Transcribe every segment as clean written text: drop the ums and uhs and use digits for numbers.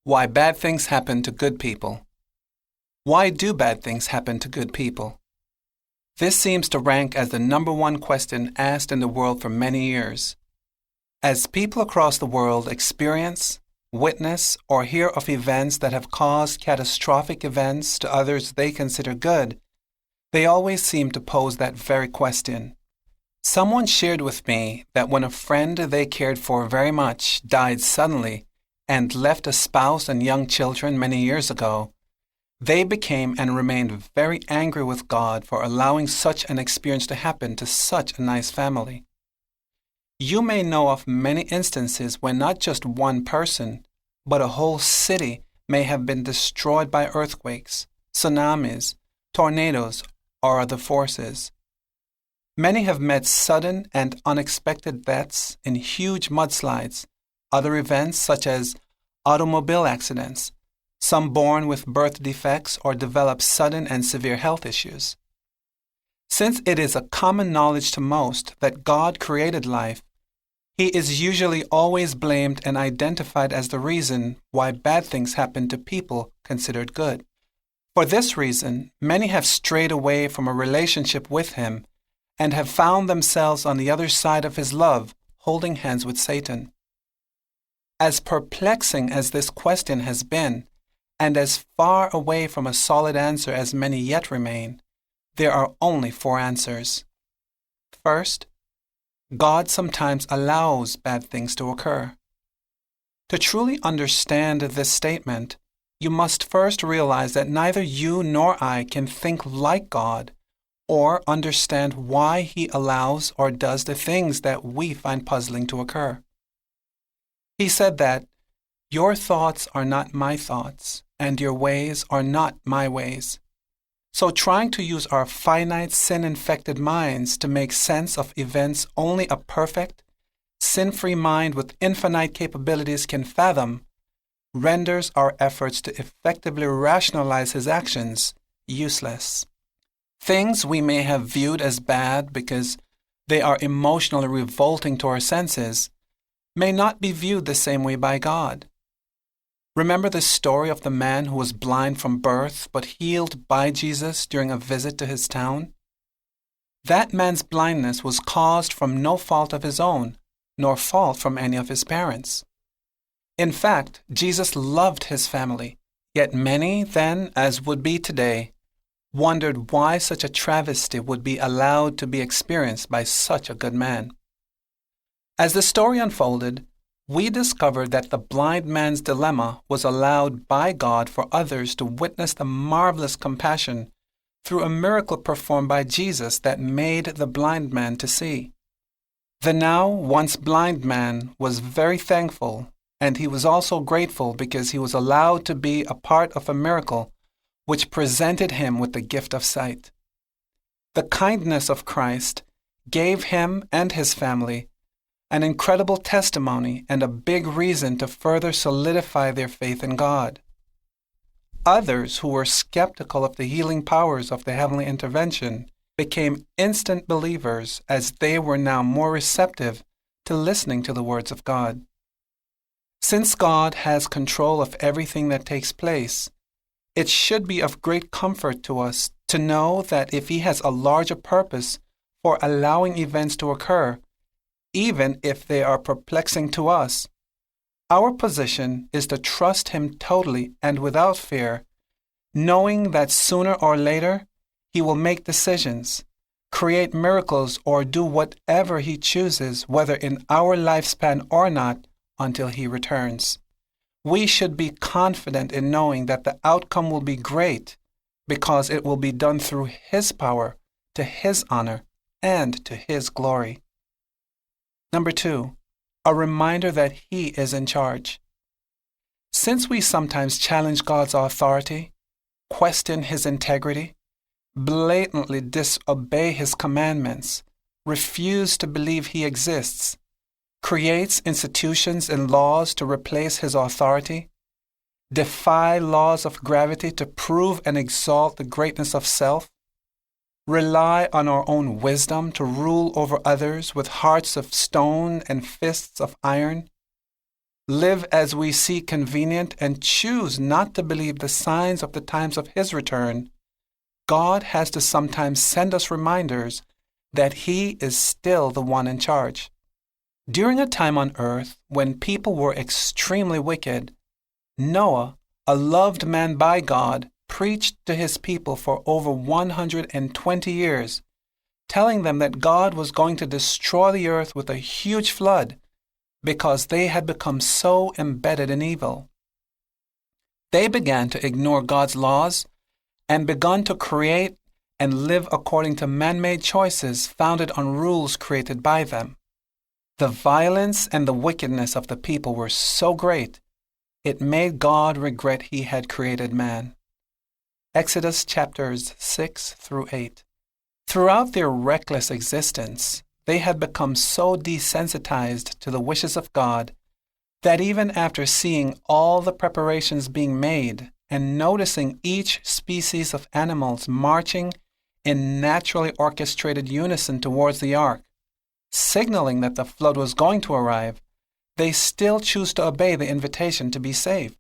Why bad things happen to good people. Why do bad things happen to good people? This seems to rank as the number one question asked in the world for many years. As people across the world experience, witness, or hear of events that have caused catastrophic events to others they consider good, they always seem to pose that very question. Someone shared with me that when a friend they cared for very much died suddenly and left a spouse and young children many years ago, they became and remained very angry with God for allowing such an experience to happen to such a nice family. You may know of many instances when not just one person, but a whole city may have been destroyed by earthquakes, tsunamis, tornadoes, or other forces. Many have met sudden and unexpected deaths in huge mudslides, other events such as automobile accidents, some born with birth defects or develop sudden and severe health issues. Since it is a common knowledge to most that God created life, He is usually always blamed and identified as the reason why bad things happen to people considered good. For this reason, many have strayed away from a relationship with Him and have found themselves on the other side of His love, holding hands with Satan. As perplexing as this question has been, and as far away from a solid answer as many yet remain, there are only 4 answers. First, God sometimes allows bad things to occur. To truly understand this statement, you must first realize that neither you nor I can think like God or understand why He allows or does the things that we find puzzling to occur. He said that, "Your thoughts are not my thoughts, and your ways are not my ways." So trying to use our finite, sin-infected minds to make sense of events only a perfect, sin-free mind with infinite capabilities can fathom renders our efforts to effectively rationalize His actions useless. Things we may have viewed as bad because they are emotionally revolting to our senses may not be viewed the same way by God. Remember the story of the man who was blind from birth but healed by Jesus during a visit to his town? That man's blindness was caused from no fault of his own, nor fault from any of his parents. In fact, Jesus loved his family, yet many then, as would be today, wondered why such a travesty would be allowed to be experienced by such a good man. As the story unfolded, we discovered that the blind man's dilemma was allowed by God for others to witness the marvelous compassion through a miracle performed by Jesus that made the blind man to see. The now once blind man was very thankful, and he was also grateful because he was allowed to be a part of a miracle which presented him with the gift of sight. The kindness of Christ gave him and his family an incredible testimony and a big reason to further solidify their faith in God. Others who were skeptical of the healing powers of the heavenly intervention became instant believers as they were now more receptive to listening to the words of God. Since God has control of everything that takes place, it should be of great comfort to us to know that if He has a larger purpose for allowing events to occur, even if they are perplexing to us, our position is to trust Him totally and without fear, knowing that sooner or later He will make decisions, create miracles, or do whatever He chooses, whether in our lifespan or not, until He returns. We should be confident in knowing that the outcome will be great because it will be done through His power, to His honor, and to His glory. Number 2, a reminder that He is in charge. Since we sometimes challenge God's authority, question His integrity, blatantly disobey His commandments, refuse to believe He exists, creates institutions and laws to replace His authority, defy laws of gravity to prove and exalt the greatness of self, rely on our own wisdom to rule over others with hearts of stone and fists of iron, live as we see convenient, and choose not to believe the signs of the times of His return, God has to sometimes send us reminders that He is still the one in charge. During a time on earth when people were extremely wicked, Noah, a loved man by God, preached to his people for over 120 years, telling them that God was going to destroy the earth with a huge flood because they had become so embedded in evil. They began to ignore God's laws and begun to create and live according to man-made choices founded on rules created by them. The violence and the wickedness of the people were so great, it made God regret He had created man. Exodus chapters 6 through 8. Throughout their reckless existence, they had become so desensitized to the wishes of God that even after seeing all the preparations being made and noticing each species of animals marching in naturally orchestrated unison towards the ark, signaling that the flood was going to arrive, they still choose to obey the invitation to be saved.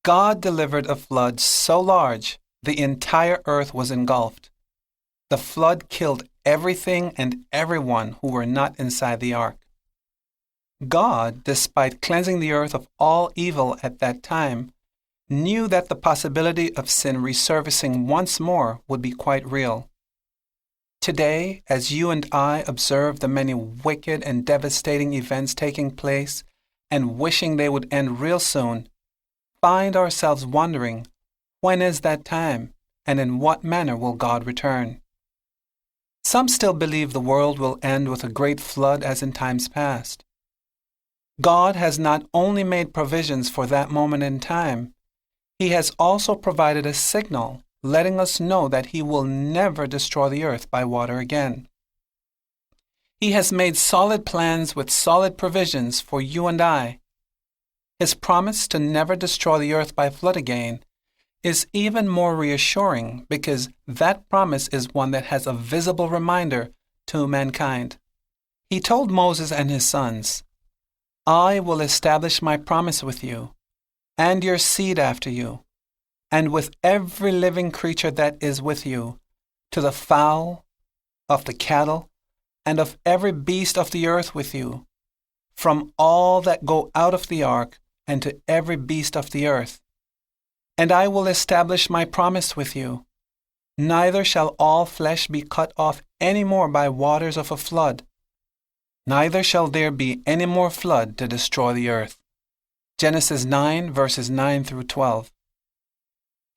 God delivered a flood so large the entire earth was engulfed. The flood killed everything and everyone who were not inside the ark. God, despite cleansing the earth of all evil at that time, knew that the possibility of sin resurfacing once more would be quite real. Today, as you and I observe the many wicked and devastating events taking place and wishing they would end real soon, find ourselves wondering, when is that time, and in what manner will God return? Some still believe the world will end with a great flood as in times past. God has not only made provisions for that moment in time, He has also provided a signal letting us know that He will never destroy the earth by water again. He has made solid plans with solid provisions for you and I. His promise to never destroy the earth by flood again is even more reassuring because that promise is one that has a visible reminder to mankind. He told Moses and his sons, "I will establish my promise with you and your seed after you, and with every living creature that is with you, to the fowl, of the cattle, and of every beast of the earth with you, from all that go out of the ark, and to every beast of the earth. And I will establish my promise with you. Neither shall all flesh be cut off any more by waters of a flood, neither shall there be any more flood to destroy the earth." Genesis 9, verses 9 through 12.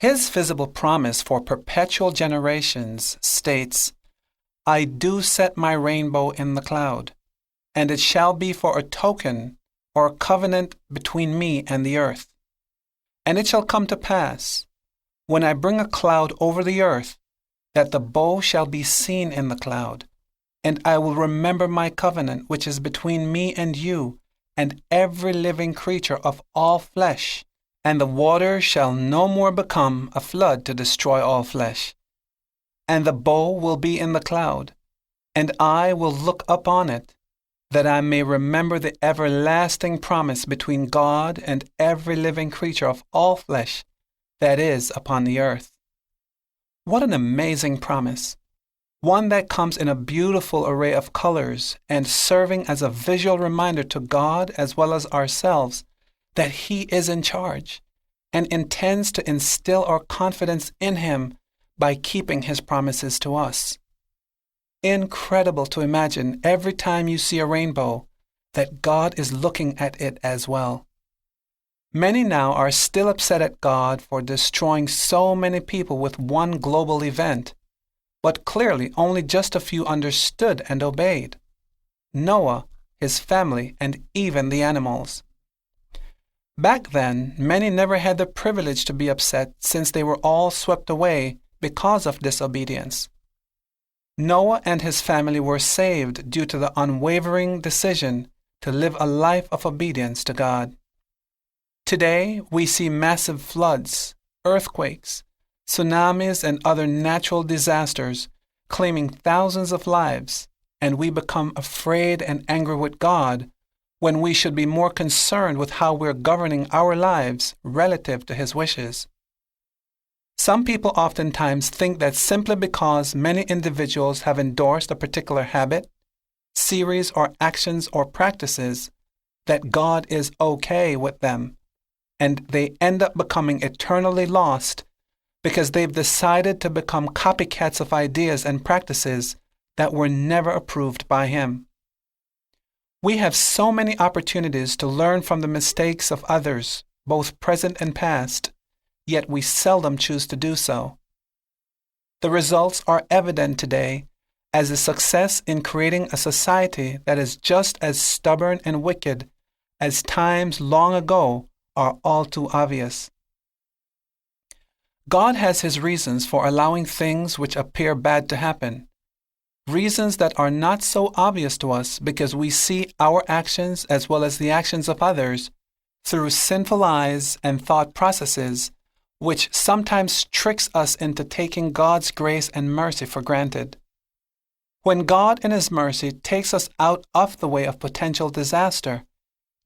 His visible promise for perpetual generations states, "I do set my rainbow in the cloud, and it shall be for a token or a covenant between me and the earth. And it shall come to pass, when I bring a cloud over the earth, that the bow shall be seen in the cloud, and I will remember my covenant which is between me and you and every living creature of all flesh, and the water shall no more become a flood to destroy all flesh. And the bow will be in the cloud, and I will look upon it, that I may remember the everlasting promise between God and every living creature of all flesh that is upon the earth." What an amazing promise! One that comes in a beautiful array of colors and serving as a visual reminder to God as well as ourselves that He is in charge and intends to instill our confidence in Him by keeping His promises to us. Incredible to imagine every time you see a rainbow that God is looking at it as well. Many now are still upset at God for destroying so many people with one global event, but clearly only just a few understood and obeyed: Noah, his family, and even the animals. Back then, many never had the privilege to be upset since they were all swept away because of disobedience. Noah and his family were saved due to the unwavering decision to live a life of obedience to God. Today, we see massive floods, earthquakes, tsunamis, and other natural disasters claiming thousands of lives, and we become afraid and angry with God when we should be more concerned with how we're governing our lives relative to His wishes. Some people oftentimes think that simply because many individuals have endorsed a particular habit, series, or actions or practices, that God is okay with them, and they end up becoming eternally lost because they've decided to become copycats of ideas and practices that were never approved by Him. We have so many opportunities to learn from the mistakes of others, both present and past, yet we seldom choose to do so. The results are evident today as the success in creating a society that is just as stubborn and wicked as times long ago are all too obvious. God has His reasons for allowing things which appear bad to happen, reasons that are not so obvious to us because we see our actions as well as the actions of others through sinful eyes and thought processes, which sometimes tricks us into taking God's grace and mercy for granted. When God in His mercy takes us out of the way of potential disaster,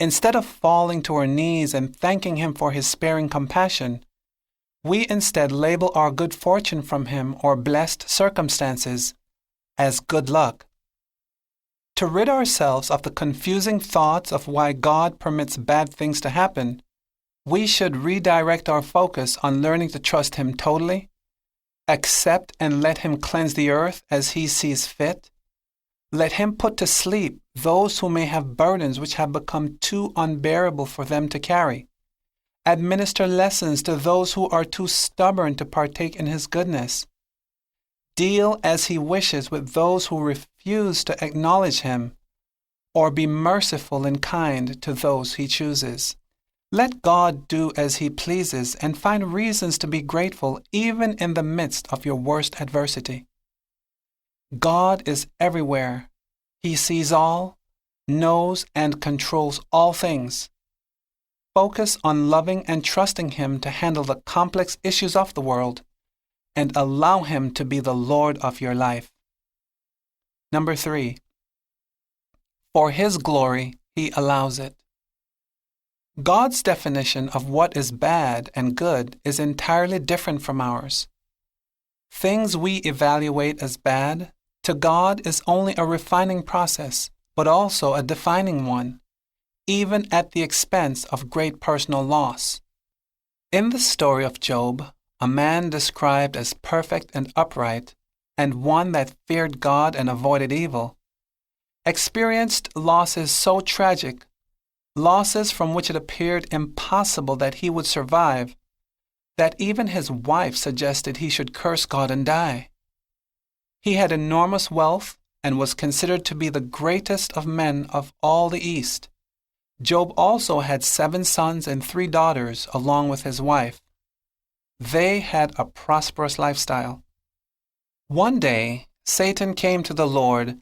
instead of falling to our knees and thanking Him for His sparing compassion, we instead label our good fortune from Him or blessed circumstances as good luck. To rid ourselves of the confusing thoughts of why God permits bad things to happen, we should redirect our focus on learning to trust Him totally, accept and let Him cleanse the earth as He sees fit, let Him put to sleep those who may have burdens which have become too unbearable for them to carry, administer lessons to those who are too stubborn to partake in His goodness, deal as He wishes with those who refuse to acknowledge Him, or be merciful and kind to those He chooses. Let God do as He pleases and find reasons to be grateful even in the midst of your worst adversity. God is everywhere. He sees all, knows and controls all things. Focus on loving and trusting Him to handle the complex issues of the world and allow Him to be the Lord of your life. Number 3, for His glory, He allows it. God's definition of what is bad and good is entirely different from ours. Things we evaluate as bad, to God is only a refining process, but also a defining one, even at the expense of great personal loss. In the story of Job, a man described as perfect and upright, and one that feared God and avoided evil, experienced losses so tragic, losses from which it appeared impossible that he would survive, that even his wife suggested he should curse God and die. He had enormous wealth and was considered to be the greatest of men of all the East. Job also had 7 sons and 3 daughters along with his wife. They had a prosperous lifestyle. One day, Satan came to the Lord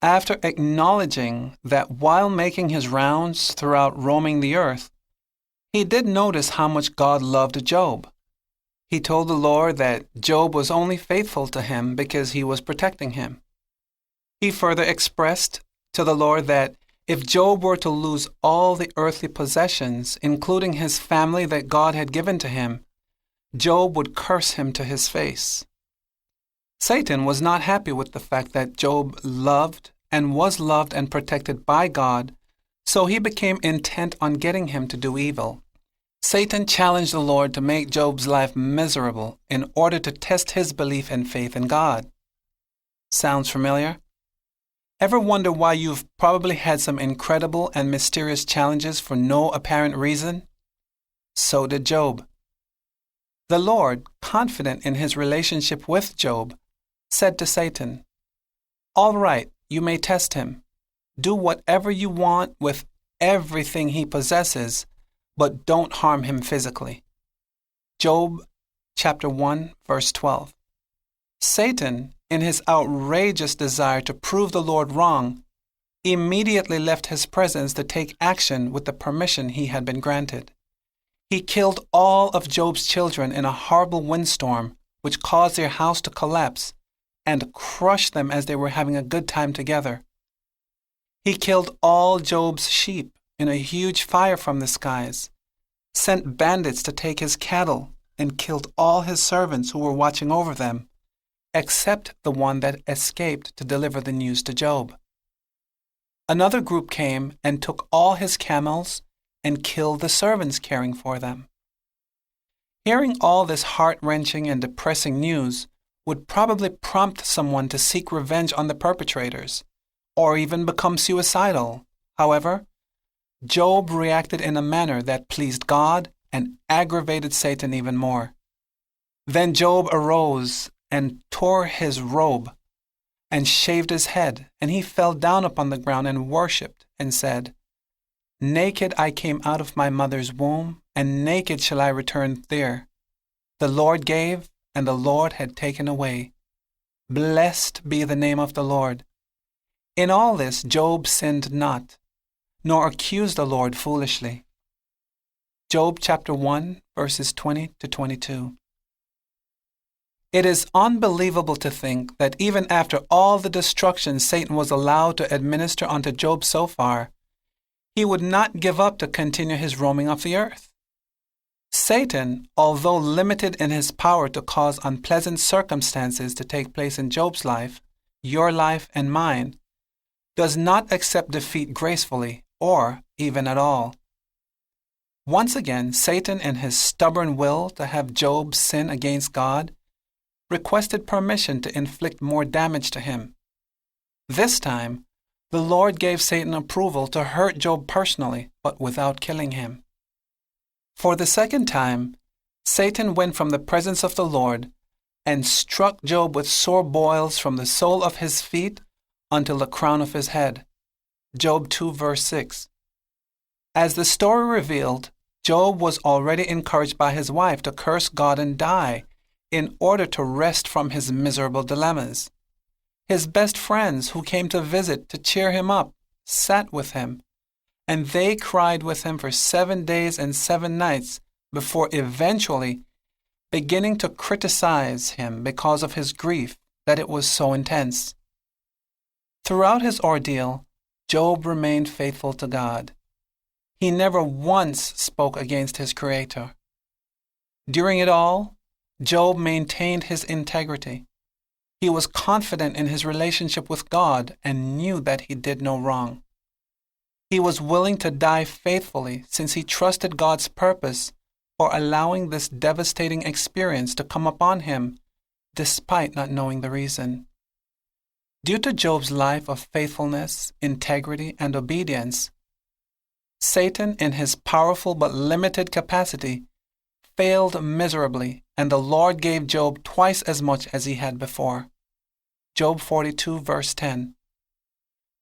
after acknowledging that while making his rounds throughout roaming the earth, he did notice how much God loved Job. He told the Lord that Job was only faithful to him because he was protecting him. He further expressed to the Lord that if Job were to lose all the earthly possessions, including his family that God had given to him, Job would curse him to his face. Satan was not happy with the fact that Job loved and was loved and protected by God, so he became intent on getting him to do evil. Satan challenged the Lord to make Job's life miserable in order to test his belief and faith in God. Sounds familiar? Ever wonder why you've probably had some incredible and mysterious challenges for no apparent reason? So did Job. The Lord, confident in his relationship with Job, said to Satan, "All right, you may test him. Do whatever you want with everything he possesses, but don't harm him physically." Job chapter 1, verse 12. Satan, in his outrageous desire to prove the Lord wrong, immediately left his presence to take action with the permission he had been granted. He killed all of Job's children in a horrible windstorm, which caused their house to collapse and crushed them as they were having a good time together. He killed all Job's sheep in a huge fire from the skies, sent bandits to take his cattle, and killed all his servants who were watching over them, except the one that escaped to deliver the news to Job. Another group came and took all his camels and killed the servants caring for them. Hearing all this heart-wrenching and depressing news would probably prompt someone to seek revenge on the perpetrators, or even become suicidal. However, Job reacted in a manner that pleased God and aggravated Satan even more. Then Job arose and tore his robe and shaved his head, and he fell down upon the ground and worshipped and said, "Naked I came out of my mother's womb, and naked shall I return there. The Lord gave, and the Lord had taken away. Blessed be the name of the Lord." In all this Job sinned not, nor accused the Lord foolishly. Job chapter 1, verses 20 to 22. It is unbelievable to think that even after all the destruction Satan was allowed to administer unto Job so far, he would not give up to continue his roaming of the earth. Satan, although limited in his power to cause unpleasant circumstances to take place in Job's life, your life and mine, does not accept defeat gracefully or even at all. Once again, Satan, in his stubborn will to have Job sin against God, requested permission to inflict more damage to him. This time, the Lord gave Satan approval to hurt Job personally, but without killing him. For the second time, Satan went from the presence of the Lord and struck Job with sore boils from the sole of his feet until the crown of his head. Job 2 verse 6. As the story revealed, Job was already encouraged by his wife to curse God and die in order to rest from his miserable dilemmas. His best friends who came to visit to cheer him up sat with him, and they cried with him for 7 days and 7 nights before eventually beginning to criticize him because of his grief that it was so intense. Throughout his ordeal, Job remained faithful to God. He never once spoke against his Creator. During it all, Job maintained his integrity. He was confident in his relationship with God and knew that he did no wrong. He was willing to die faithfully since he trusted God's purpose for allowing this devastating experience to come upon him, despite not knowing the reason. Due to Job's life of faithfulness, integrity, and obedience, Satan, in his powerful but limited capacity, failed miserably, and the Lord gave Job twice as much as he had before. Job 42 verse 10.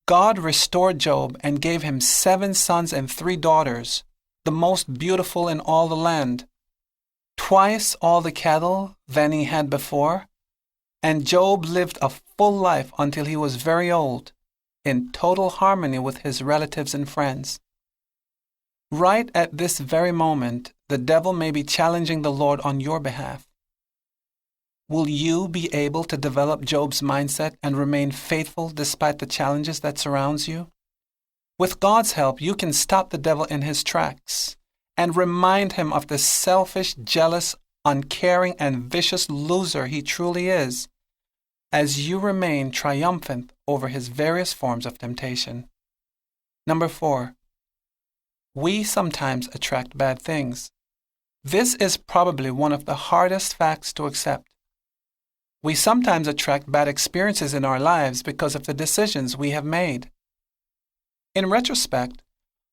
God restored Job and gave him 7 sons and 3 daughters, the most beautiful in all the land, twice all the cattle than he had before, and Job lived a full life until he was very old, in total harmony with his relatives and friends. Right at this very moment, the devil may be challenging the Lord on your behalf. Will you be able to develop Job's mindset and remain faithful despite the challenges that surrounds you? With God's help, you can stop the devil in his tracks and remind him of the selfish, jealous, uncaring, and vicious loser he truly is, as you remain triumphant over his various forms of temptation. Number 4. We sometimes attract bad things. This is probably one of the hardest facts to accept. We sometimes attract bad experiences in our lives because of the decisions we have made. In retrospect,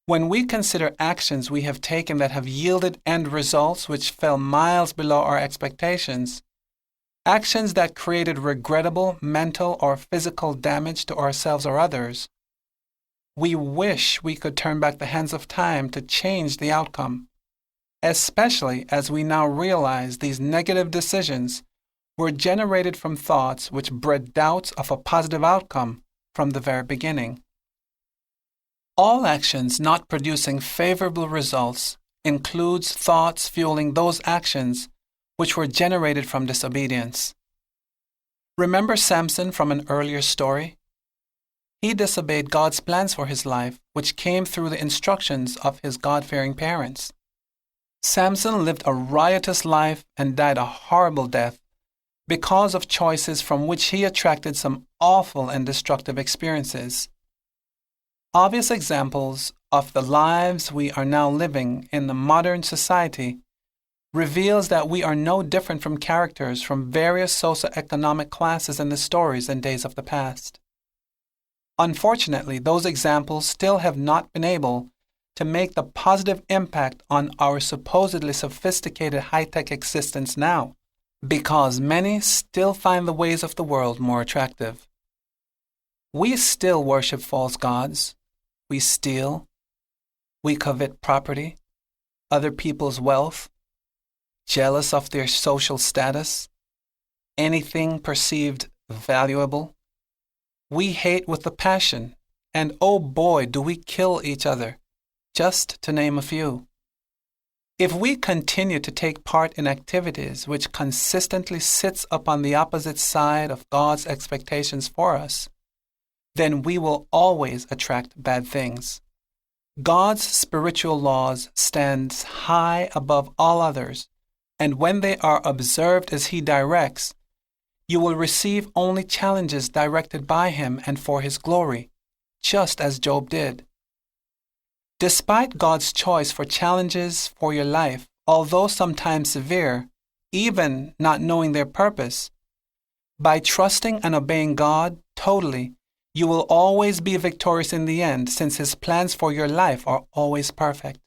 when we consider actions we have taken that have yielded end results which fell miles below our expectations, actions that created regrettable mental or physical damage to ourselves or others, we wish we could turn back the hands of time to change the outcome, especially as we now realize these negative decisions were generated from thoughts which bred doubts of a positive outcome from the very beginning. All actions not producing favorable results includes thoughts fueling those actions which were generated from disobedience. Remember Samson from an earlier story? He disobeyed God's plans for his life, which came through the instructions of his God-fearing parents. Samson lived a riotous life and died a horrible death because of choices from which he attracted some awful and destructive experiences. Obvious examples of the lives we are now living in the modern society reveals that we are no different from characters from various socioeconomic classes in the stories and days of the past. Unfortunately, those examples still have not been able to make the positive impact on our supposedly sophisticated high-tech existence now, because many still find the ways of the world more attractive. We still worship false gods. We steal. We covet property, other people's wealth, jealous of their social status, anything perceived valuable. We hate with a passion, and oh boy, do we kill each other, just to name a few. If we continue to take part in activities which consistently sits upon the opposite side of God's expectations for us, then we will always attract bad things. God's spiritual laws stand high above all others, and when they are observed as He directs, you will receive only challenges directed by Him and for His glory, just as Job did. Despite God's choice for challenges for your life, although sometimes severe, even not knowing their purpose, by trusting and obeying God totally, you will always be victorious in the end, since His plans for your life are always perfect.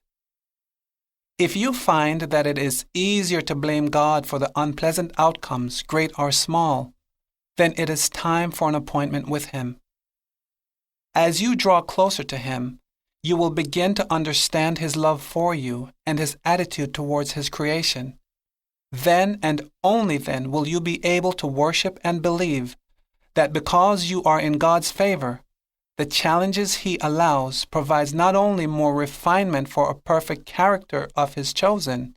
If you find that it is easier to blame God for the unpleasant outcomes, great or small, then it is time for an appointment with Him. As you draw closer to Him, you will begin to understand His love for you and His attitude towards His creation. Then and only then will you be able to worship and believe that because you are in God's favor, the challenges He allows provides not only more refinement for a perfect character of His chosen,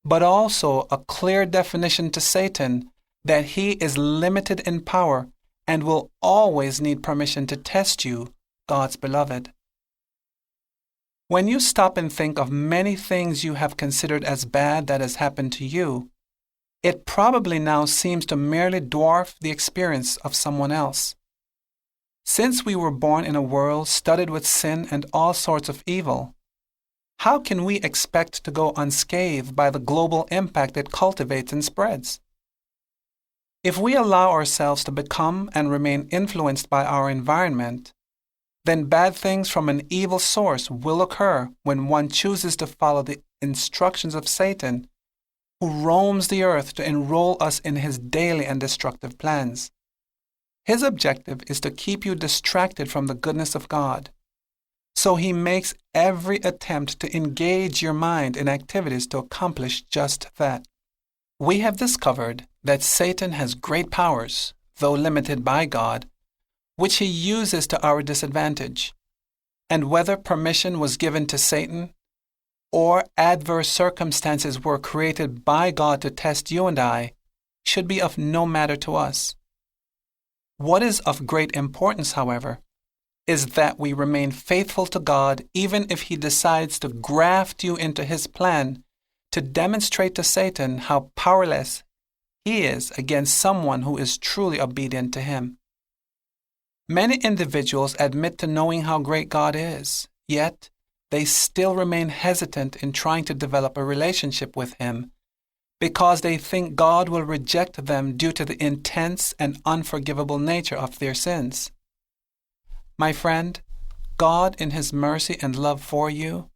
but also a clear definition to Satan that he is limited in power and will always need permission to test you, God's beloved. When you stop and think of many things you have considered as bad that has happened to you, it probably now seems to merely dwarf the experience of someone else. Since we were born in a world studded with sin and all sorts of evil, how can we expect to go unscathed by the global impact it cultivates and spreads? If we allow ourselves to become and remain influenced by our environment, then bad things from an evil source will occur when one chooses to follow the instructions of Satan, who roams the earth to enroll us in his daily and destructive plans. His objective is to keep you distracted from the goodness of God. So he makes every attempt to engage your mind in activities to accomplish just that. We have discovered that Satan has great powers, though limited by God, which he uses to our disadvantage. And whether permission was given to Satan or adverse circumstances were created by God to test you and I, should be of no matter to us. What is of great importance, however, is that we remain faithful to God even if He decides to graft you into His plan to demonstrate to Satan how powerless he is against someone who is truly obedient to Him. Many individuals admit to knowing how great God is, yet they still remain hesitant in trying to develop a relationship with Him because they think God will reject them due to the intense and unforgivable nature of their sins. My friend, God in His mercy and love for you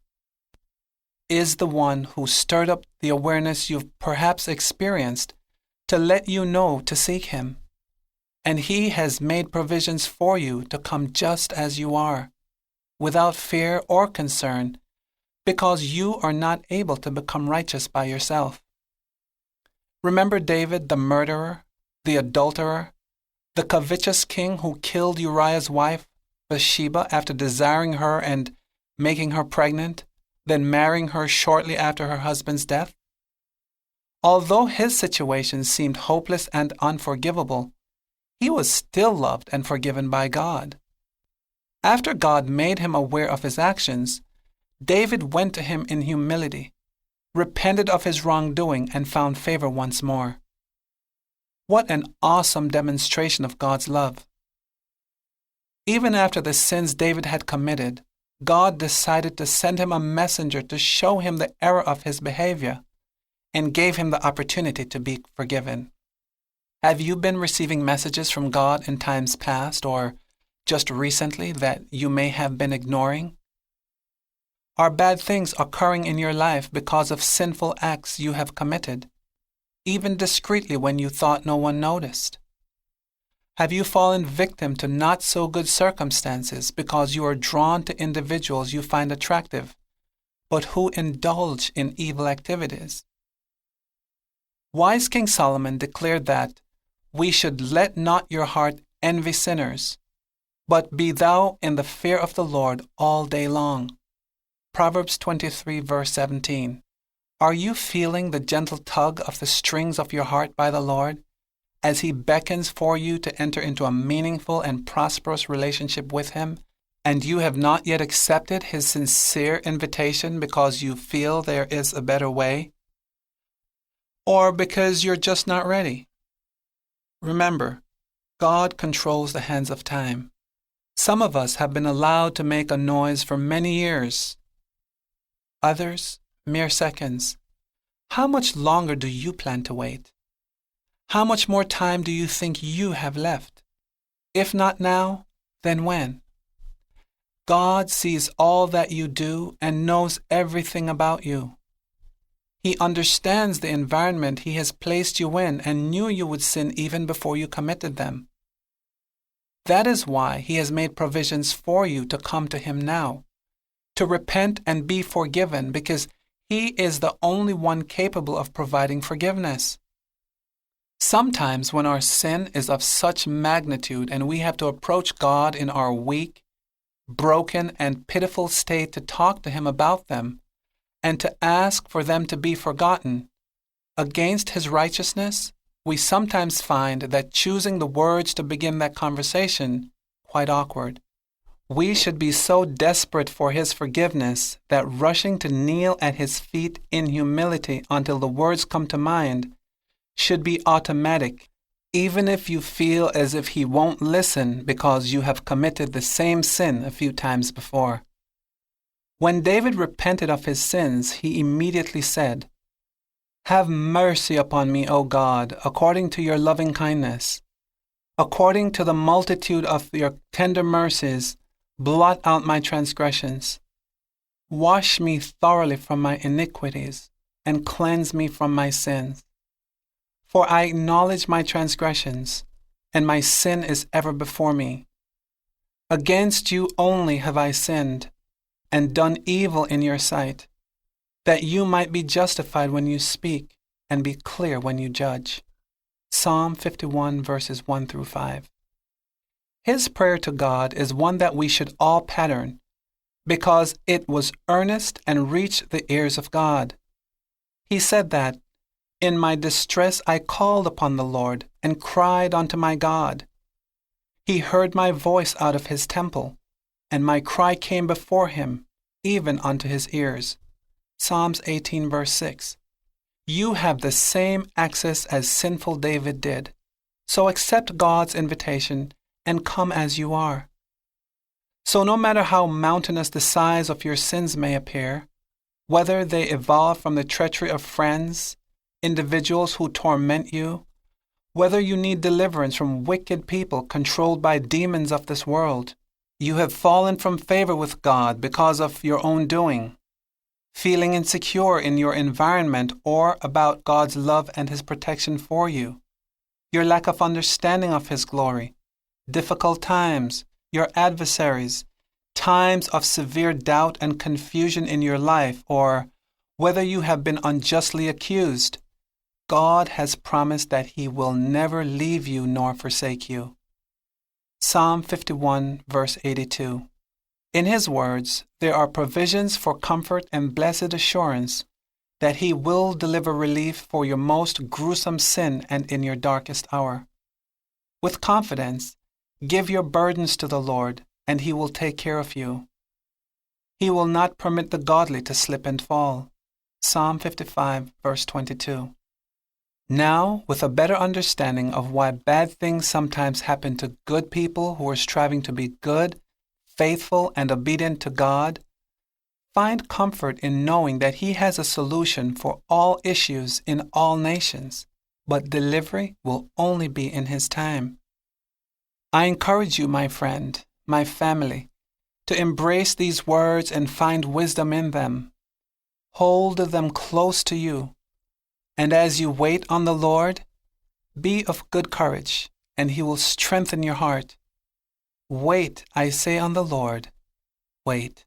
is the one who stirred up the awareness you've perhaps experienced to let you know to seek Him. And He has made provisions for you to come just as you are, without fear or concern, because you are not able to become righteous by yourself. Remember David, the murderer, the adulterer, the covetous king who killed Uriah's wife, Bathsheba, after desiring her and making her pregnant, then marrying her shortly after her husband's death? Although his situation seemed hopeless and unforgivable, he was still loved and forgiven by God. After God made him aware of his actions, David went to him in humility, repented of his wrongdoing, and found favor once more. What an awesome demonstration of God's love. Even after the sins David had committed, God decided to send him a messenger to show him the error of his behavior and gave him the opportunity to be forgiven. Have you been receiving messages from God in times past or just recently that you may have been ignoring? Are bad things occurring in your life because of sinful acts you have committed, even discreetly when you thought no one noticed? Have you fallen victim to not so good circumstances because you are drawn to individuals you find attractive, but who indulge in evil activities? Wise King Solomon declared that we should let not your heart envy sinners, but be thou in the fear of the Lord all day long. Proverbs 23, verse 17. Are you feeling the gentle tug of the strings of your heart by the Lord as He beckons for you to enter into a meaningful and prosperous relationship with Him, and you have not yet accepted His sincere invitation because you feel there is a better way? Or because you're just not ready? Remember, God controls the hands of time. Some of us have been allowed to make a noise for many years. Others, mere seconds. How much longer do you plan to wait? How much more time do you think you have left? If not now, then when? God sees all that you do and knows everything about you. He understands the environment He has placed you in and knew you would sin even before you committed them. That is why He has made provisions for you to come to Him now, to repent and be forgiven, because He is the only one capable of providing forgiveness. Sometimes when our sin is of such magnitude and we have to approach God in our weak, broken, and pitiful state to talk to Him about them and to ask for them to be forgotten, against His righteousness, we sometimes find that choosing the words to begin that conversation quite awkward. We should be so desperate for His forgiveness that rushing to kneel at His feet in humility until the words come to mind should be automatic, even if you feel as if He won't listen because you have committed the same sin a few times before. When David repented of his sins, he immediately said, "Have mercy upon me, O God, according to your loving kindness. According to the multitude of your tender mercies, blot out my transgressions. Wash me thoroughly from my iniquities, and cleanse me from my sins. For I acknowledge my transgressions, and my sin is ever before me. Against you only have I sinned, and done evil in your sight, that you might be justified when you speak, and be clear when you judge." Psalm 51, verses 1 through 5. His prayer to God is one that we should all pattern, because it was earnest and reached the ears of God. He said that, "In my distress I called upon the Lord, and cried unto my God. He heard my voice out of His temple, and my cry came before Him, even unto His ears." Psalms 18, verse 6. You have the same access as sinful David did, so accept God's invitation and come as you are. So no matter how mountainous the size of your sins may appear, whether they evolve from the treachery of friends, individuals who torment you, whether you need deliverance from wicked people controlled by demons of this world, you have fallen from favor with God because of your own doing, feeling insecure in your environment or about God's love and His protection for you, your lack of understanding of His glory, difficult times, your adversaries, times of severe doubt and confusion in your life, or whether you have been unjustly accused, God has promised that He will never leave you nor forsake you. Psalm 51, verse 82. In His words, there are provisions for comfort and blessed assurance that He will deliver relief for your most gruesome sin and in your darkest hour. With confidence, give your burdens to the Lord, and He will take care of you. He will not permit the godly to slip and fall. Psalm 55, verse 22. Now, with a better understanding of why bad things sometimes happen to good people who are striving to be good, faithful, and obedient to God, find comfort in knowing that He has a solution for all issues in all nations, but delivery will only be in His time. I encourage you, my friend, my family, to embrace these words and find wisdom in them. Hold them close to you, and as you wait on the Lord, be of good courage, and He will strengthen your heart. Wait, I say, on the Lord. Wait.